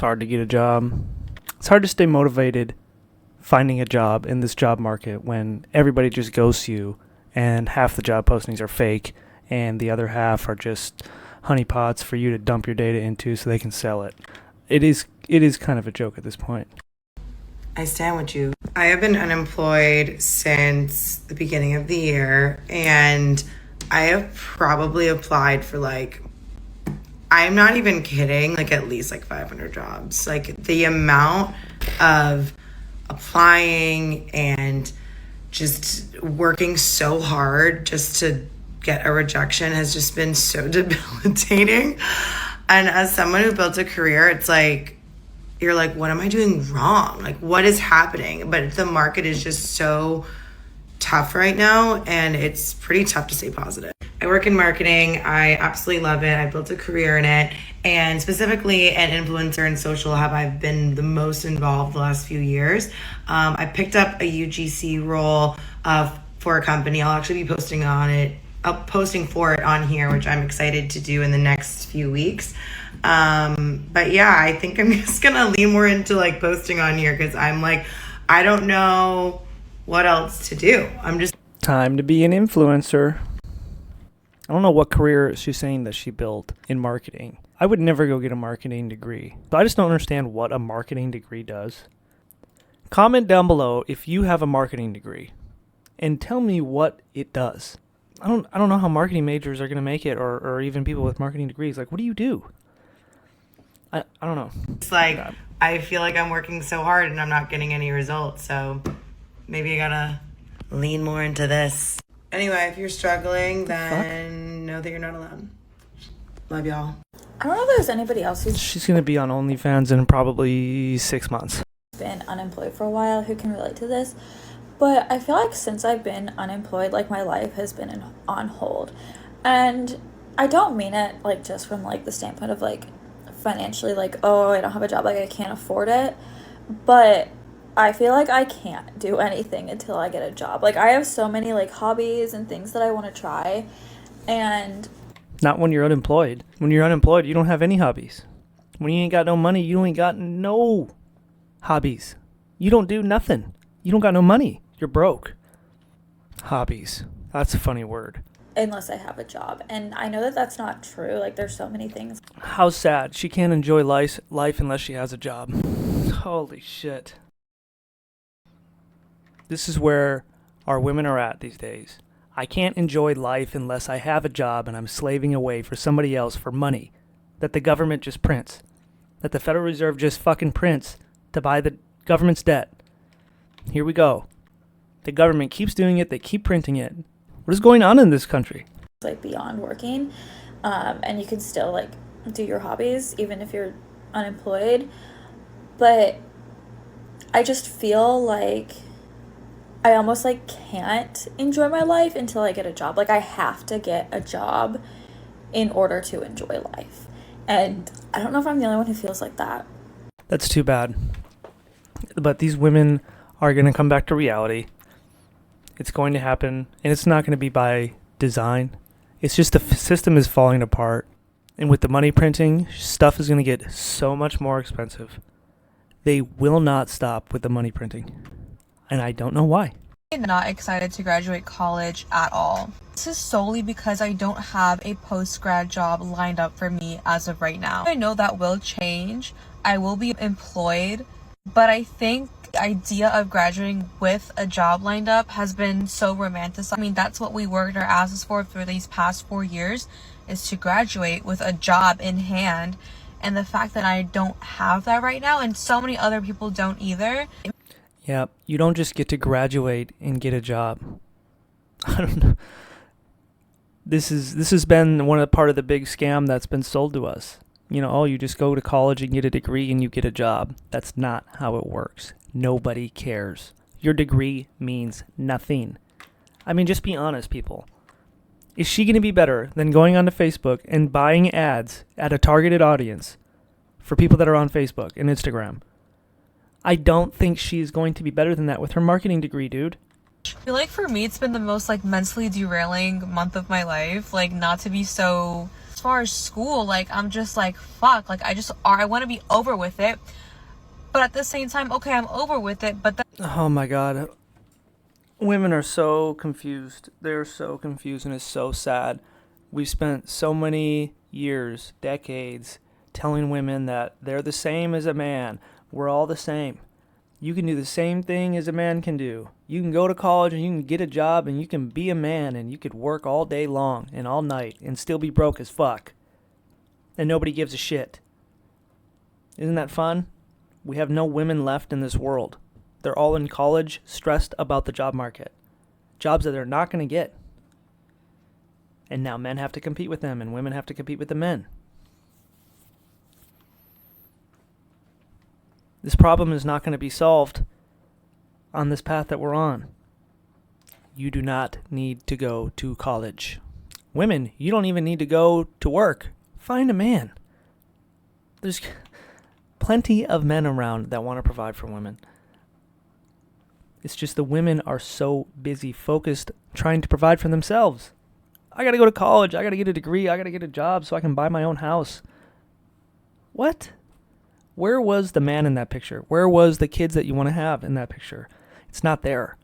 hard to get a job. It's hard to stay motivated finding a job in this job market when everybody just ghosts you and half the job postings are fake and the other half are just honeypots for you to dump your data into so they can sell it. It is kind of a joke at this point. I stand with you. I have been unemployed since the beginning of the year, and I have probably applied for I'm not even kidding, at least 500 jobs. The amount of applying and just working so hard just to get a rejection has just been so debilitating. And as someone who built a career, it's you're what am I doing wrong? What is happening? But the market is just so tough right now, and it's pretty tough to stay positive. I work in marketing. I absolutely love it. I built a career in it, and specifically an influencer and social have I been the most involved the last few years. I picked up a UGC role for a company. I'll actually be posting for it on here, which I'm excited to do in the next few weeks. But yeah, I think I'm just gonna lean more into posting on here because I'm I don't know what else to do. I'm just time to be an influencer. I don't know what career she's saying that she built in marketing. I would never go get a marketing degree. So I just don't understand what a marketing degree does. Comment down below if you have a marketing degree and tell me what it does. I don't know how marketing majors are going to make it, or even people with marketing degrees. What do you do? I don't know. It's I feel like I'm working so hard and I'm not getting any results. So maybe I gotta lean more into this. Anyway, if you're struggling, then know that you're not alone. Love y'all. I don't know if there's anybody else who's She's going to be on OnlyFans in probably 6 months. been unemployed for a while who can relate to this. But I feel like since I've been unemployed, my life has been on hold. And I don't mean it, just from, the standpoint of, financially, oh, I don't have a job, I can't afford it. But I feel like I can't do anything until I get a job. I have so many, hobbies and things that I want to try. And not when you're unemployed. When you're unemployed, you don't have any hobbies. When you ain't got no money, you ain't got no hobbies. You don't do nothing. You don't got no money. You're broke. Hobbies. That's a funny word. Unless I have a job. And I know that that's not true. There's so many things. How sad. She can't enjoy life unless she has a job. Holy shit. This is where our women are at these days. I can't enjoy life unless I have a job and I'm slaving away for somebody else for money that the government just prints. That the Federal Reserve just fucking prints to buy the government's debt. Here we go. The government keeps doing it. They keep printing it. What is going on in this country? Beyond working, and you can still do your hobbies even if you're unemployed. But I just feel I almost can't enjoy my life until I get a job. I have to get a job in order to enjoy life. And I don't know if I'm the only one who feels like that. That's too bad. But these women are going to come back to reality. It's going to happen, and it's not going to be by design. It's just the system is falling apart. And with the money printing, stuff is going to get so much more expensive. They will not stop with the money printing. And I don't know why. I'm not excited to graduate college at all. This is solely because I don't have a post-grad job lined up for me as of right now. I know that will change. I will be employed, but I think the idea of graduating with a job lined up has been so romanticized. I mean, that's what we worked our asses for these past 4 years, is to graduate with a job in hand. And the fact that I don't have that right now, and so many other people don't either. Yeah, you don't just get to graduate and get a job. I don't know. This has been part of the big scam that's been sold to us. You just go to college and get a degree and you get a job. That's not how it works. Nobody cares. Your degree means nothing. I mean, just be honest, people. Is she going to be better than going onto Facebook and buying ads at a targeted audience for people that are on Facebook and Instagram? I don't think she's going to be better than that with her marketing degree, dude. I feel like for me, it's been the most mentally derailing month of my life. Not to be so far as school, like, I'm just like, fuck, like, I want to be over with it. But at the same time, okay, I'm over with it, but then Oh my God. Women are so confused. They're so confused, and it's so sad. We spent so many years, decades, telling women that they're the same as a man. We're all the same. You can do the same thing as a man can do. You can go to college and you can get a job and you can be a man and you could work all day long and all night and still be broke as fuck. And nobody gives a shit. Isn't that fun? We have no women left in this world. They're all in college, stressed about the job market. Jobs that they're not going to get. And now men have to compete with them and women have to compete with the men. This problem is not going to be solved on this path that we're on. You do not need to go to college. Women, you don't even need to go to work. Find a man. There's plenty of men around that want to provide for women. It's just the women are so busy, focused, trying to provide for themselves. I got to go to college. I got to get a degree. I got to get a job so I can buy my own house. What? Where was the man in that picture? Where was the kids that you want to have in that picture? It's not there.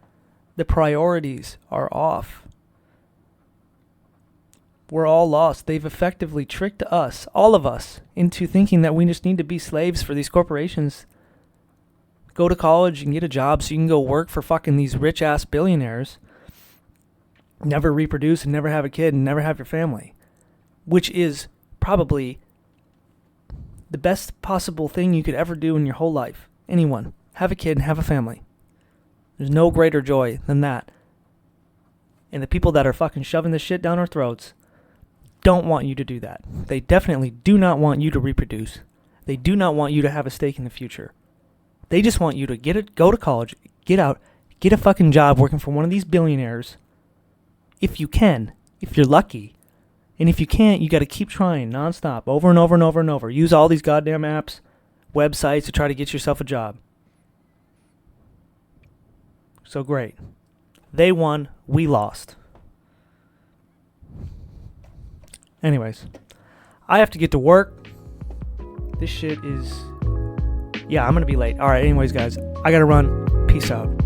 The priorities are off. We're all lost. They've effectively tricked us, all of us, into thinking that we just need to be slaves for these corporations. Go to college and get a job so you can go work for fucking these rich-ass billionaires. Never reproduce and never have a kid and never have your family. Which is probably the best possible thing you could ever do in your whole life. Anyone. Have a kid and have a family. There's no greater joy than that. And the people that are fucking shoving this shit down our throats don't want you to do that. They definitely do not want you to reproduce. They do not want you to have a stake in the future. They just want you to go to college, get out, get a fucking job working for one of these billionaires. If you can, if you're lucky. And if you can't, you got to keep trying nonstop, over and over and over and over. Use all these goddamn apps, websites to try to get yourself a job. So great. They won, we lost. Anyways, I have to get to work. This shit is... Yeah, I'm going to be late. Alright, anyways, guys, I got to run. Peace out.